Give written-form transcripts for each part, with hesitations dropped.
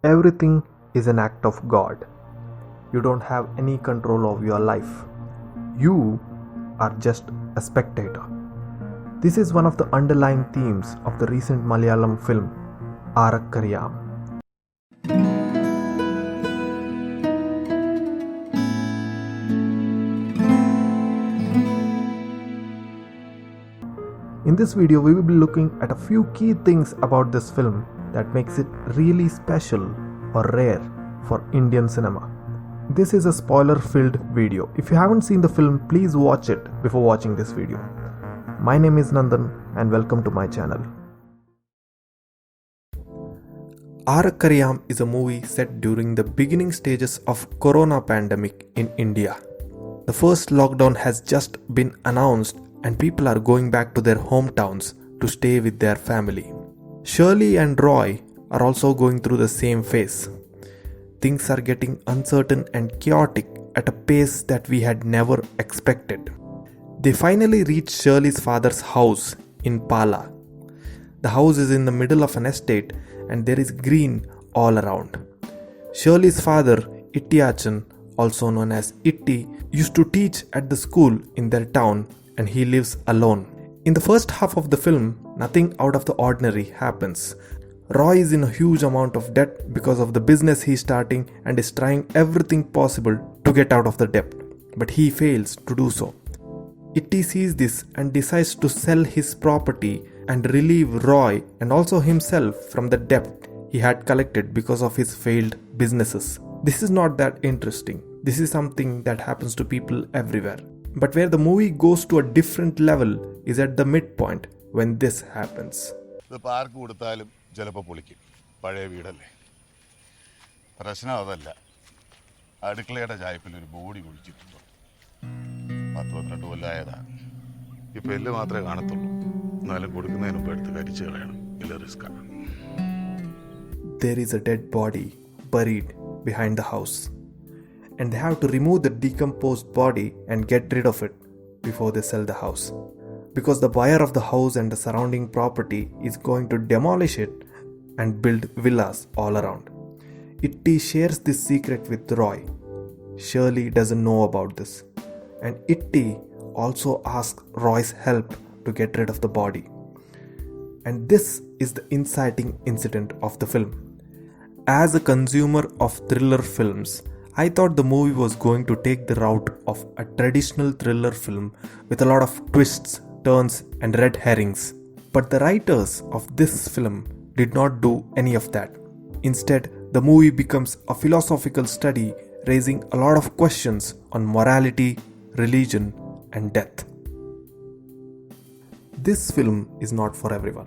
Everything is an act of God. You don't have any control of your life. You are just a spectator. This is one of the underlying themes of the recent Malayalam film Aarkkariyam. In this video, we will be looking at a few key things about this film that makes it really special or rare for Indian cinema. This is a spoiler-filled video. If you haven't seen the film, please watch it before watching this video. My name is Nandan and welcome to my channel. Aarkkariyam is a movie set during the beginning stages of Corona pandemic in India. The first lockdown has just been announced and people are going back to their hometowns to stay with their family. Shirley and Roy are also going through the same phase. Things are getting uncertain and chaotic at a pace that we had never expected. They finally reach Shirley's father's house in Pala. The house is in the middle of an estate and there is green all around. Shirley's father, Ittiachan, also known as Itti, used to teach at the school in their town and he lives alone. In the first half of the film, nothing out of the ordinary happens. Roy is in a huge amount of debt because of the business he is starting and is trying everything possible to get out of the debt, but he fails to do so. Itti sees this and decides to sell his property and relieve Roy and also himself from the debt he had collected because of his failed businesses. This is not that interesting. This is something that happens to people everywhere. But where the movie goes to a different level is at the midpoint when this happens. The park would tell Jalapapuliki, Padavidale. Prasna, I declared a jaipil body would chip. Patwatra to Laida. If I live at Anatol, Nalapukan bird the Gadichel, Ilariska. There is a dead body buried behind the house, and they have to remove the decomposed body and get rid of it before they sell the house. Because the buyer of the house and the surrounding property is going to demolish it and build villas all around. Itti shares this secret with Roy. Shirley doesn't know about this. And Itti also asks Roy's help to get rid of the body. And this is the inciting incident of the film. As a consumer of thriller films, I thought the movie was going to take the route of a traditional thriller film with a lot of twists, turns and red herrings. But the writers of this film did not do any of that. Instead, the movie becomes a philosophical study raising a lot of questions on morality, religion and death. This film is not for everyone.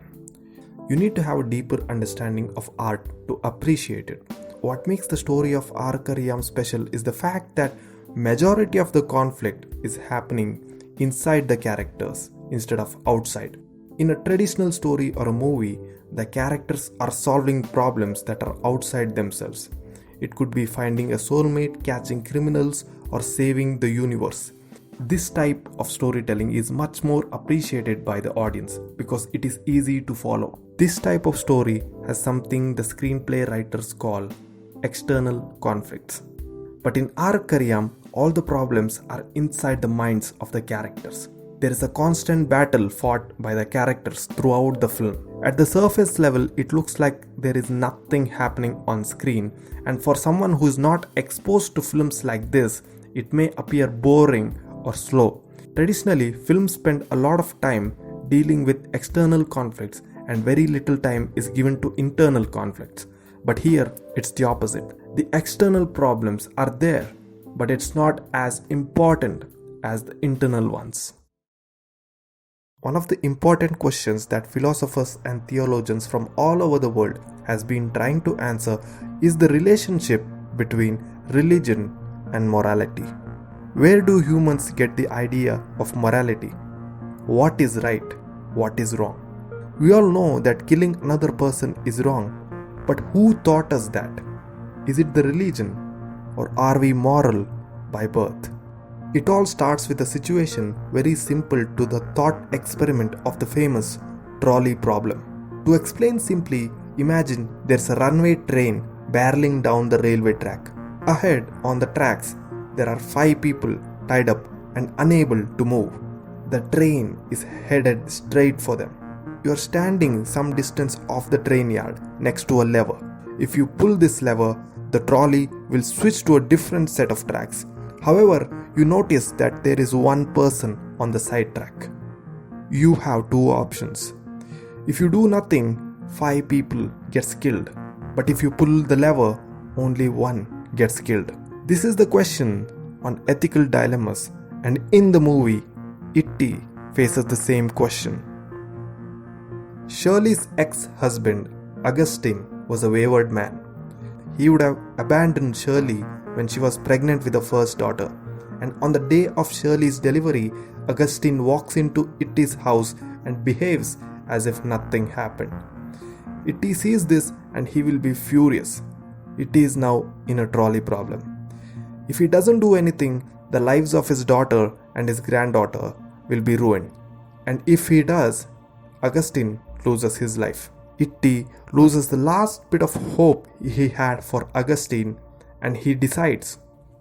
You need to have a deeper understanding of art to appreciate it. What makes the story of Aarkkariyam special is the fact that majority of the conflict is happening inside the characters instead of outside. In a traditional story or a movie, the characters are solving problems that are outside themselves. It could be finding a soulmate, catching criminals, or saving the universe. This type of storytelling is much more appreciated by the audience because it is easy to follow. This type of story has something the screenplay writers call external conflicts. But in Aarkkariyam, all the problems are inside the minds of the characters. There is a constant battle fought by the characters throughout the film. At the surface level, it looks like there is nothing happening on screen, and for someone who is not exposed to films like this, it may appear boring or slow. Traditionally, films spend a lot of time dealing with external conflicts and very little time is given to internal conflicts. But here, it's the opposite. The external problems are there, but it's not as important as the internal ones. One of the important questions that philosophers and theologians from all over the world has been trying to answer is the relationship between religion and morality. Where do humans get the idea of morality? What is right? What is wrong? We all know that killing another person is wrong, but who taught us that? Is it the religion, or are we moral by birth? It all starts with a situation very simple to the thought experiment of the famous trolley problem. To explain simply, imagine there's a runway train barreling down the railway track. Ahead on the tracks, there are 5 people tied up and unable to move. The train is headed straight for them. You are standing some distance off the train yard next to a lever. If you pull this lever, the trolley will switch to a different set of tracks. However, you notice that there is one person on the side track. You have 2 options. If you do nothing, 5 people gets killed. But if you pull the lever, only 1 gets killed. This is the question on ethical dilemmas, and in the movie, It faces the same question. Shirley's ex-husband, Augustine, was a wayward man. He would have abandoned Shirley when she was pregnant with the first daughter, and on the day of Shirley's delivery, Augustine walks into Itty's house and behaves as if nothing happened. Itty sees this and he will be furious. Itty is now in a trolley problem. If he doesn't do anything, the lives of his daughter and his granddaughter will be ruined. And if he does, Augustine loses his life. Itty loses the last bit of hope he had for Augustine, and he decides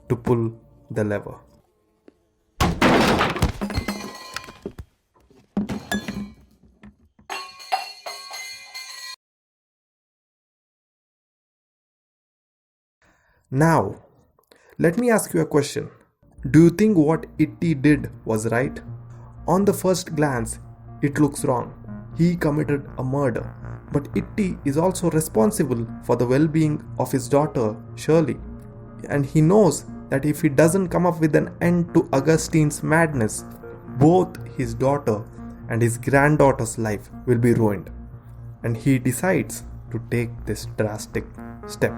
to pull the lever. Now, let me ask you a question. Do you think what Itty did was right? On the first glance, it looks wrong. He committed a murder. But Itty is also responsible for the well-being of his daughter, Shirley. And he knows that if he doesn't come up with an end to Augustine's madness, both his daughter and his granddaughter's life will be ruined. And he decides to take this drastic step.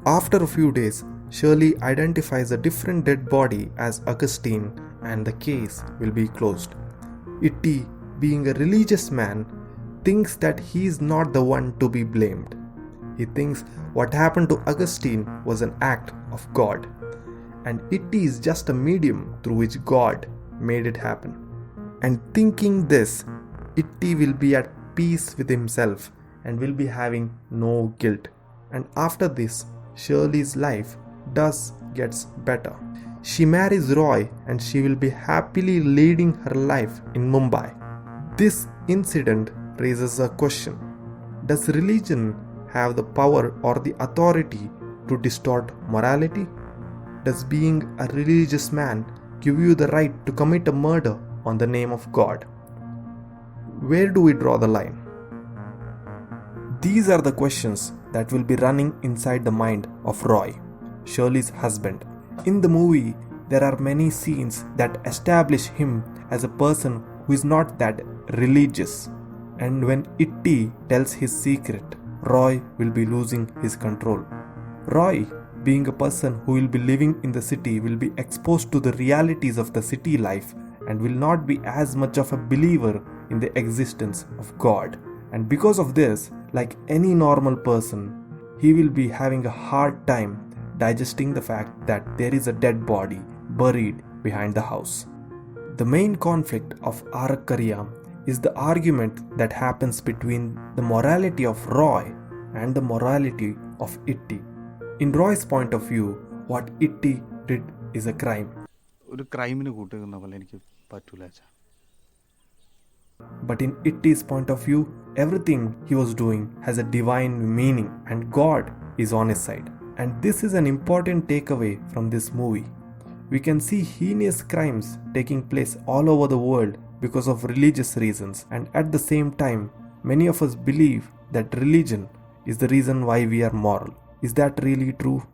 After a few days, Shirley identifies a different dead body as Augustine, and the case will be closed. Itty, being a religious man, thinks that he is not the one to be blamed. He thinks what happened to Augustine was an act of God, and Itty is just a medium through which God made it happen. And thinking this, Itty will be at peace with himself and will be having no guilt. And after this, Shirley's life gets better. She marries Roy and she will be happily leading her life in Mumbai. This incident raises a question. Does religion have the power or the authority to distort morality? Does being a religious man give you the right to commit a murder on the name of God? Where do we draw the line? These are the questions that will be running inside the mind of Roy, Shirley's husband. In the movie, there are many scenes that establish him as a person who is not that religious. And when Itty tells his secret, Roy will be losing his control. Roy, being a person who will be living in the city, will be exposed to the realities of the city life and will not be as much of a believer in the existence of God. And because of this, like any normal person, he will be having a hard time digesting the fact that there is a dead body buried behind the house. The main conflict of Aarkkariyam is the argument that happens between the morality of Roy and the morality of Itty. In Roy's point of view, what Itty did is a crime. But in Itty's point of view, everything he was doing has a divine meaning and God is on his side. And this is an important takeaway from this movie. We can see heinous crimes taking place all over the world because of religious reasons, and at the same time, many of us believe that religion is the reason why we are moral. Is that really true?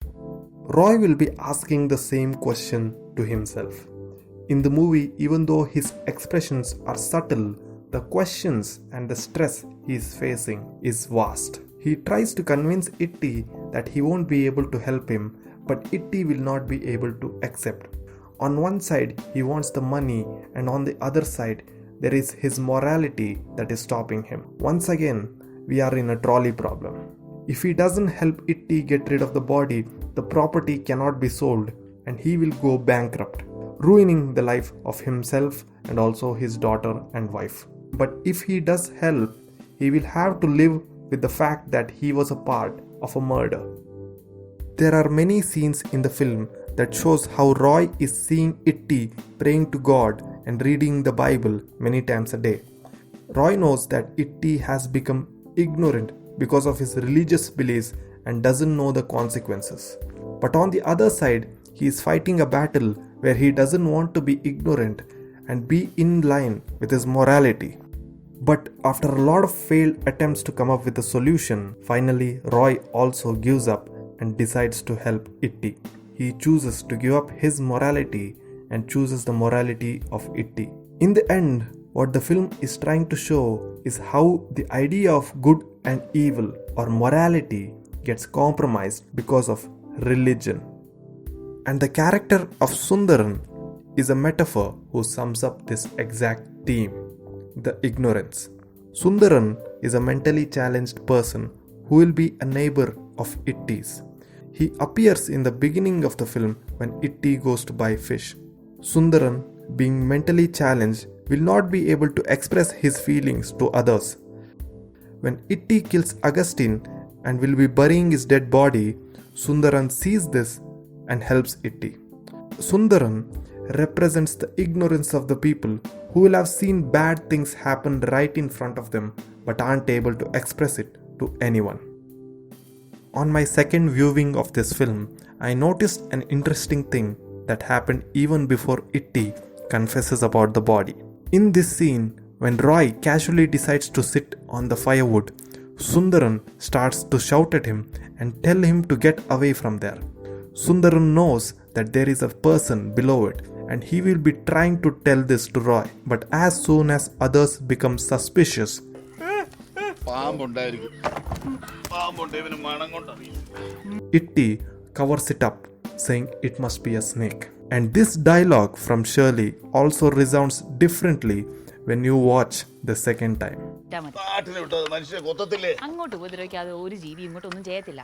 Roy will be asking the same question to himself. In the movie, even though his expressions are subtle, the questions and the stress he is facing is vast. He tries to convince Itty that he won't be able to help him, but Itty will not be able to accept. On one side, he wants the money, and on the other side, there is his morality that is stopping him. Once again, we are in a trolley problem. If he doesn't help Itty get rid of the body, the property cannot be sold and he will go bankrupt, ruining the life of himself and also his daughter and wife. But if he does help, he will have to live with the fact that he was a part of a murder. There are many scenes in the film that shows how Roy is seeing Itty praying to God and reading the Bible many times a day. Roy knows that Itty has become ignorant because of his religious beliefs and doesn't know the consequences. But on the other side, he is fighting a battle where he doesn't want to be ignorant and be in line with his morality. But after a lot of failed attempts to come up with a solution, finally Roy also gives up and decides to help Itty. He chooses to give up his morality and chooses the morality of Itty. In the end, what the film is trying to show is how the idea of good and evil or morality gets compromised because of religion. And the character of Sundaran is a metaphor who sums up this exact theme, the ignorance. Sundaran is a mentally challenged person who will be a neighbor of Itty's. He appears in the beginning of the film when Itty goes to buy fish. Sundaran, being mentally challenged, will not be able to express his feelings to others. When Itty kills Augustine and will be burying his dead body, Sundaran sees this and helps Itty. Sundaran represents the ignorance of the people who will have seen bad things happen right in front of them but aren't able to express it to anyone. On my second viewing of this film, I noticed an interesting thing that happened even before Itty confesses about the body. In this scene, when Roy casually decides to sit on the firewood, Sundaran starts to shout at him and tell him to get away from there. Sundaran knows that there is a person below it and he will be trying to tell this to Roy. But as soon as others become suspicious, Itty covers it up, saying it must be a snake. And this dialogue from Shirley also resounds differently when you watch the second time. അങ്ങോട്ട് ഉപദ്രവിക്കാതെ ഒരു ജീവി ഇങ്ങോട്ടൊന്നും ചെയ്യത്തില്ല.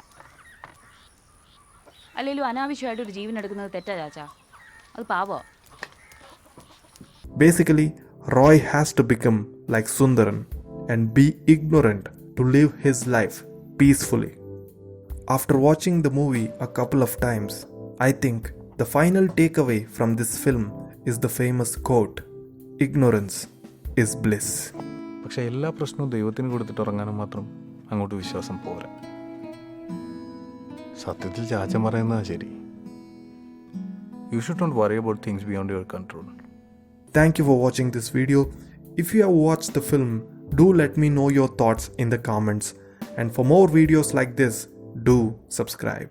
അല്ലെങ്കിലും അനാവശ്യമായിട്ട് ഒരു ജീവൻ എടുക്കുന്നത് തെറ്റാ ചാച്ചാ. അത് പാവോ. Basically, Roy has to become like Sundaran and be ignorant to live his life peacefully. After watching the movie a couple of times, I think the final takeaway from this film is the famous quote, "Ignorance is bliss." പക്ഷേ എല്ലാ പ്രശ്നവും ദൈവത്തിന് കൊടുത്തിട്ട് ഉറങ്ങാനും മാത്രം അങ്ങോട്ട് വിശ്വാസം പോരാ. സത്യത്തിൽ ചാച്ചൻ പറയുന്നതാ ശരി. You should not worry about things beyond your control. Thank you for watching this video. If you have watched the film, do let me know your thoughts in the comments. And for more videos like this, do subscribe.